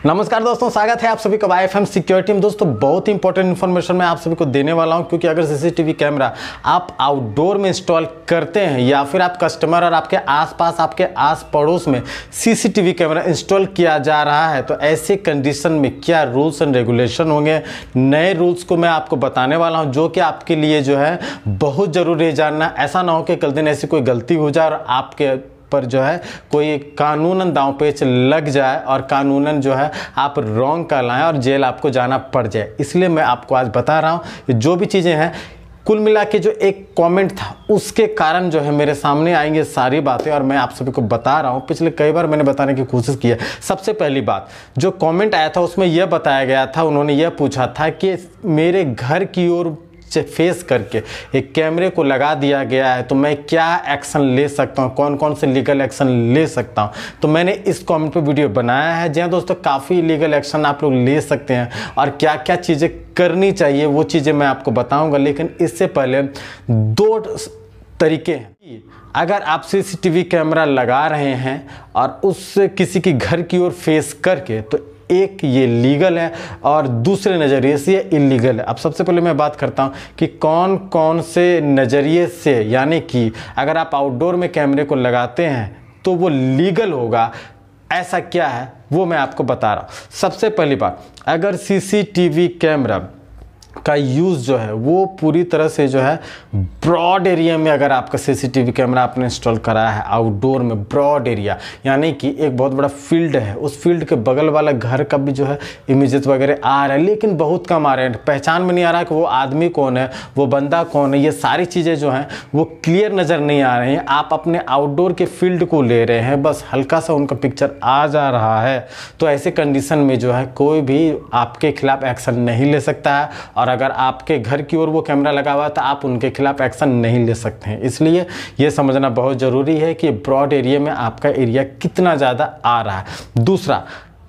नमस्कार दोस्तों, स्वागत है आप सभी का IFM सिक्योरिटी में। दोस्तों बहुत ही इंपॉर्टेंट इन्फॉर्मेशन मैं आप सभी को देने वाला हूं, क्योंकि अगर सीसीटीवी कैमरा आप आउटडोर में इंस्टॉल करते हैं या फिर आप कस्टमर और आपके आसपास आपके आस पड़ोस में सीसीटीवी कैमरा इंस्टॉल किया जा रहा है, तो ऐसे कंडीशन में क्या रूल्स एंड रेगुलेशन होंगे, नए रूल्स को मैं आपको बताने वाला हूँ, जो कि आपके लिए जो है बहुत ज़रूरी है जानना। ऐसा ना हो कि कल दिन ऐसी कोई गलती हो जाए और आपके पर जो है कोई कानूनन दांव पेच लग जाए और कानूनन जो है आप रॉन्ग कहलाएं और जेल आपको जाना पड़ जाए। इसलिए मैं आपको आज बता रहा हूँ कि जो भी चीज़ें हैं, कुल मिला के जो एक कमेंट था उसके कारण जो है मेरे सामने आएंगे सारी बातें और मैं आप सभी को बता रहा हूँ। पिछले कई बार मैंने बताने की कोशिश की है। सबसे पहली बात, जो कमेंट आया था उसमें यह बताया गया था, उन्होंने यह पूछा था कि मेरे घर की ओर से फेस करके एक कैमरे को लगा दिया गया है, तो मैं क्या एक्शन ले सकता हूं, कौन कौन से लीगल एक्शन ले सकता हूं। तो मैंने इस कमेंट पे वीडियो बनाया है। जी हाँ दोस्तों, काफ़ी लीगल एक्शन आप लोग ले सकते हैं और क्या क्या चीज़ें करनी चाहिए वो चीज़ें मैं आपको बताऊंगा। लेकिन इससे पहले दो तरीके हैं। अगर आप सीसीटीवी कैमरा लगा रहे हैं और उससे किसी की घर की ओर फेस करके, तो एक ये लीगल है और दूसरे नज़रिए से ये इलीगल है। अब सबसे पहले मैं बात करता हूँ कि कौन कौन से नज़रिए से, यानी कि अगर आप आउटडोर में कैमरे को लगाते हैं तो वो लीगल होगा, ऐसा क्या है वो मैं आपको बता रहा हूँ। सबसे पहली बात, अगर सीसीटीवी कैमरा का यूज़ जो है वो पूरी तरह से जो है ब्रॉड एरिया में, अगर आपका सीसीटीवी कैमरा आपने इंस्टॉल कराया है आउटडोर में, ब्रॉड एरिया यानी कि एक बहुत बड़ा फील्ड है, उस फील्ड के बगल वाला घर का भी जो है इमेजेस वगैरह आ रहा है, लेकिन बहुत कम आ रहे हैं, पहचान में नहीं आ रहा कि वो आदमी कौन है, वो बंदा कौन है, ये सारी चीज़ें जो हैं वो क्लियर नज़र नहीं आ रही हैं। आप अपने आउटडोर के फील्ड को ले रहे हैं, बस हल्का सा उनका पिक्चर आ जा रहा है, तो ऐसे कंडीशन में जो है कोई भी आपके खिलाफ एक्शन नहीं ले सकता है। और अगर आपके घर की ओर वो कैमरा लगा हुआ है तो आप उनके खिलाफ एक्शन नहीं ले सकते हैं। इसलिए ये समझना बहुत ज़रूरी है कि ब्रॉड एरिया में आपका एरिया कितना ज़्यादा आ रहा है। दूसरा,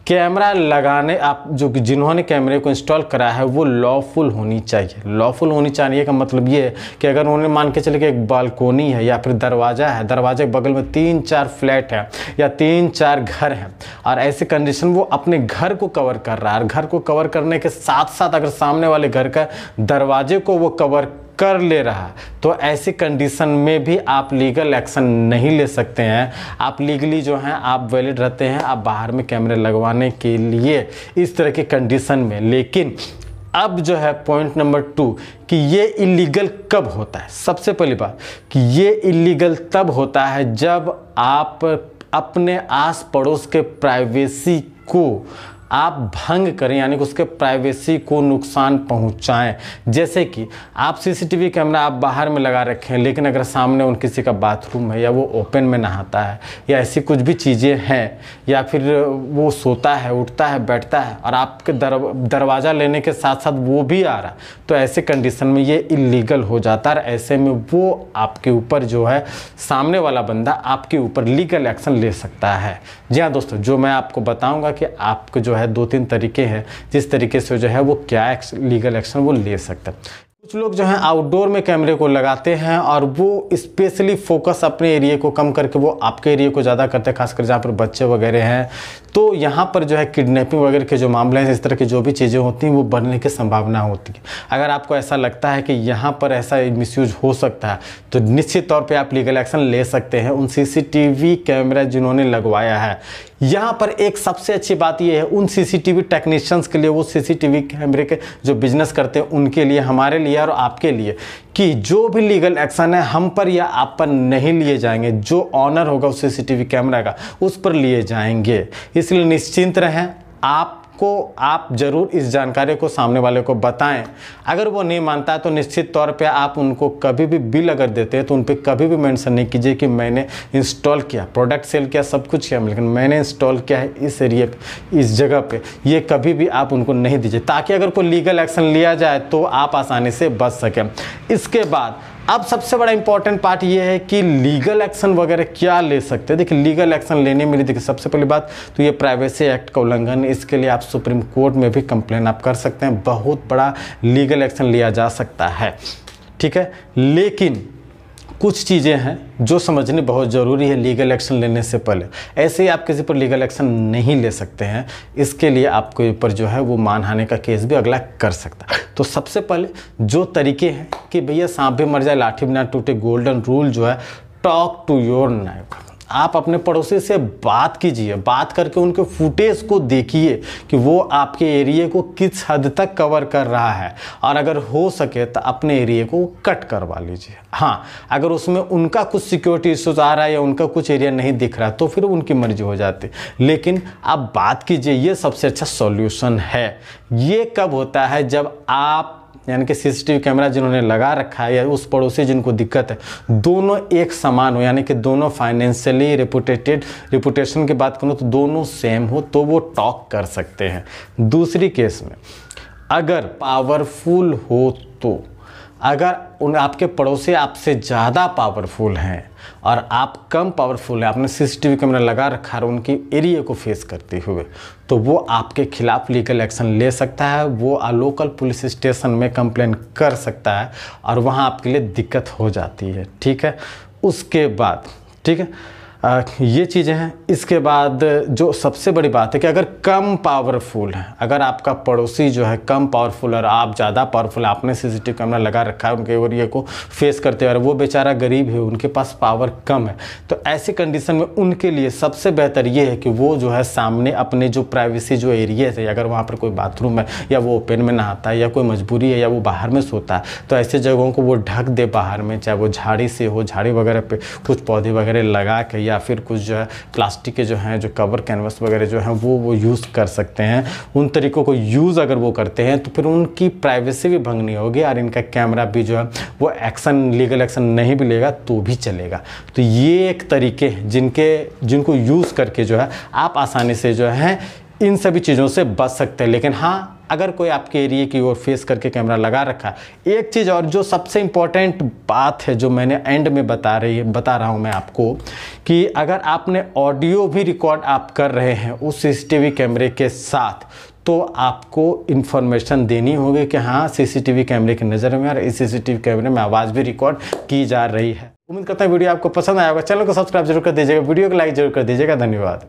कैमरा लगाने आप जो जिन्होंने कैमरे को इंस्टॉल करा है वो लॉफुल होनी चाहिए। लॉफुल होनी चाहिए का मतलब ये है कि अगर उन्होंने मान के चले कि एक बालकोनी है या फिर दरवाज़ा है, दरवाजे के बगल में 3-4 फ्लैट है या 3-4 घर हैं, और ऐसे कंडीशन वो अपने घर को कवर कर रहा है, और घर को कवर करने के साथ साथ अगर सामने वाले घर का दरवाजे को वो कवर कर ले रहा है, तो ऐसी कंडीशन में भी आप लीगल एक्शन नहीं ले सकते हैं। आप लीगली जो हैं आप वैलिड रहते हैं आप बाहर में कैमरे लगवाने के लिए इस तरह की कंडीशन में। लेकिन अब जो है पॉइंट नंबर 2 कि ये इलीगल कब होता है। सबसे पहली बात कि ये इलीगल तब होता है जब आप अपने आस पड़ोस के प्राइवेसी को आप भंग करें, यानी कि उसके प्राइवेसी को नुकसान पहुंचाएं। जैसे कि आप सीसीटीवी कैमरा आप बाहर में लगा रखे हैं, लेकिन अगर सामने उन किसी का बाथरूम है या वो ओपन में नहाता है या ऐसी कुछ भी चीज़ें हैं, या फिर वो सोता है, उठता है, बैठता है और आपके दरवाज़ा लेने के साथ साथ वो भी आ रहा है, तो ऐसे कंडीशन में ये इलीगल हो जाता है। ऐसे में वो आपके ऊपर जो है सामने वाला बंदा आपके ऊपर लीगल एक्शन ले सकता है। जी हाँ दोस्तों, जो मैं आपको बताऊँगा कि आपको जो है 2-3 तरीके हैं जिस तरीके से जो है वो क्या लीगल एक्शन वो ले सकते हैं। कुछ लोग जो हैं आउटडोर में कैमरे को लगाते हैं और वो स्पेशली फोकस अपने एरिया को कम करके वो आपके एरिया को ज़्यादा करते हैं, खासकर जहाँ पर बच्चे वगैरह हैं। तो यहाँ पर जो है किडनैपिंग वगैरह के जो मामले हैं, इस तरह की जो भी चीज़ें होती हैं वो बढ़ने की संभावना होती है। अगर आपको ऐसा लगता है कि यहाँ पर ऐसा मिसयूज हो सकता है, तो निश्चित तौर पर आप लीगल एक्शन ले सकते हैं उन सीसीटीवी कैमरा जिन्होंने लगवाया है। यहाँ पर एक सबसे अच्छी बात यह है उन सीसीटीवी टेक्नीशियंस के लिए, वो सीसीटीवी कैमरे के जो बिजनेस करते हैं उनके लिए, हमारे लिए और आपके लिए, कि जो भी लीगल एक्शन है हम पर या आप पर नहीं लिए जाएंगे। जो ऑनर होगा उस सीसीटीवी कैमरा का उस पर लिए जाएंगे। इसलिए निश्चिंत रहें। आप जरूर इस जानकारी को सामने वाले को बताएं। अगर वो नहीं मानता है तो निश्चित तौर पे आप उनको कभी भी बिल अगर देते हैं तो उन पे कभी भी मेंशन नहीं कीजिए कि मैंने इंस्टॉल किया, प्रोडक्ट सेल किया, सब कुछ किया, लेकिन मैंने इंस्टॉल किया है इस एरिया पे, इस जगह पे। ये कभी भी आप उनको नहीं दीजिए, ताकि अगर कोई लीगल एक्शन लिया जाए तो आप आसानी से बच सकें। इसके बाद अब सबसे बड़ा इंपॉर्टेंट पार्ट ये है कि लीगल एक्शन वगैरह क्या ले सकते हैं। देखिए, लीगल एक्शन लेने में देखिए सबसे पहली बात तो ये प्राइवेसी एक्ट का उल्लंघन, इसके लिए आप सुप्रीम कोर्ट में भी कंप्लेन आप कर सकते हैं। बहुत बड़ा लीगल एक्शन लिया जा सकता है, ठीक है। लेकिन कुछ चीज़ें हैं जो समझनी बहुत ज़रूरी है लीगल एक्शन लेने से पहले। ऐसे ही आप किसी पर लीगल एक्शन नहीं ले सकते हैं, इसके लिए आपके ऊपर जो है वो मानहानि का केस भी अगला कर सकता है। तो सबसे पहले जो तरीके हैं कि भैया सांप भी मर जाए लाठी भी ना टूटे, गोल्डन रूल जो है, टॉक टू योर नेबर। आप अपने पड़ोसी से बात कीजिए, बात करके उनके फुटेज को देखिए कि वो आपके एरिया को किस हद तक कवर कर रहा है, और अगर हो सके तो अपने एरिया को कट करवा लीजिए। हाँ, अगर उसमें उनका कुछ सिक्योरिटी इश्यूज आ रहा है या उनका कुछ एरिया नहीं दिख रहा तो फिर उनकी मर्जी हो जाती, लेकिन आप बात कीजिए, ये सबसे अच्छा सॉल्यूशन है। ये कब होता है? जब आप यानी कि सीसीटीवी कैमरा जिन्होंने लगा रखा है या उस पड़ोसी जिनको दिक्कत है, दोनों एक समान हो, यानी कि दोनों फाइनेंशियली रिपुटेशन की बात करूँ तो दोनों सेम हो, तो वो टॉक कर सकते हैं। दूसरी केस में अगर पावरफुल हो तो, अगर आपके पड़ोसी आपसे ज़्यादा पावरफुल हैं और आप कम पावरफुल हैं, आपने सीसीटीवी कैमरा लगा रखा है उनकी एरिया को फेस करते हुए, तो वो आपके खिलाफ लीगल एक्शन ले सकता है। वो लोकल पुलिस स्टेशन में कंप्लेन कर सकता है और वहाँ आपके लिए दिक्कत हो जाती है। ठीक है, उसके बाद ठीक है ये चीज़ें हैं। इसके बाद जो सबसे बड़ी बात है कि अगर कम पावरफुल है, अगर आपका पड़ोसी जो है कम पावरफुल और आप ज़्यादा पावरफुल, आपने सीसीटीवी कैमरा लगा रखा है उनके एरिया को फेस करते हैं और वो बेचारा गरीब है, उनके पास पावर कम है, तो ऐसी कंडीशन में उनके लिए सबसे बेहतर ये है कि वो जो है सामने अपने जो प्राइवेसी जो एरिया है, अगर वहाँ पर कोई बाथरूम है या वो ओपन में नहाता है या कोई मजबूरी है या वो बाहर में सोता है, तो ऐसे जगहों को वो ढक दे बाहर में, चाहे वो झाड़ी से हो, झाड़ी वगैरह पे कुछ पौधे वगैरह लगा के या फिर कुछ जो है प्लास्टिक के जो हैं जो कवर कैनवस वगैरह जो हैं वो यूज़ कर सकते हैं। उन तरीक़ों को यूज़ अगर वो करते हैं तो फिर उनकी प्राइवेसी भी भंग नहीं होगी और इनका कैमरा भी जो है वो एक्शन लीगल एक्शन नहीं भी लेगा तो भी चलेगा। तो ये एक तरीके हैं जिनको यूज़ करके जो है आप आसानी से जो है इन सभी चीज़ों से बच सकते हैं। लेकिन हाँ, अगर कोई आपके एरिया की ओर फेस करके कैमरा लगा रखा है, एक चीज़ और जो सबसे इम्पॉर्टेंट बात है जो मैंने एंड में बता रहा हूँ मैं आपको, कि अगर आपने ऑडियो भी रिकॉर्ड आप कर रहे हैं उस सीसीटीवी कैमरे के साथ, तो आपको इन्फॉर्मेशन देनी होगी कि हाँ सीसीटीवी कैमरे की नज़र में और इस सीसीटीवी कैमरे में आवाज़ भी रिकॉर्ड की जा रही है। उम्मीद करता हूँ वीडियो आपको पसंद आया होगा। चैनल को सब्सक्राइब जरूर कर दीजिएगा, वीडियो को लाइक जरूर कर दीजिएगा। धन्यवाद।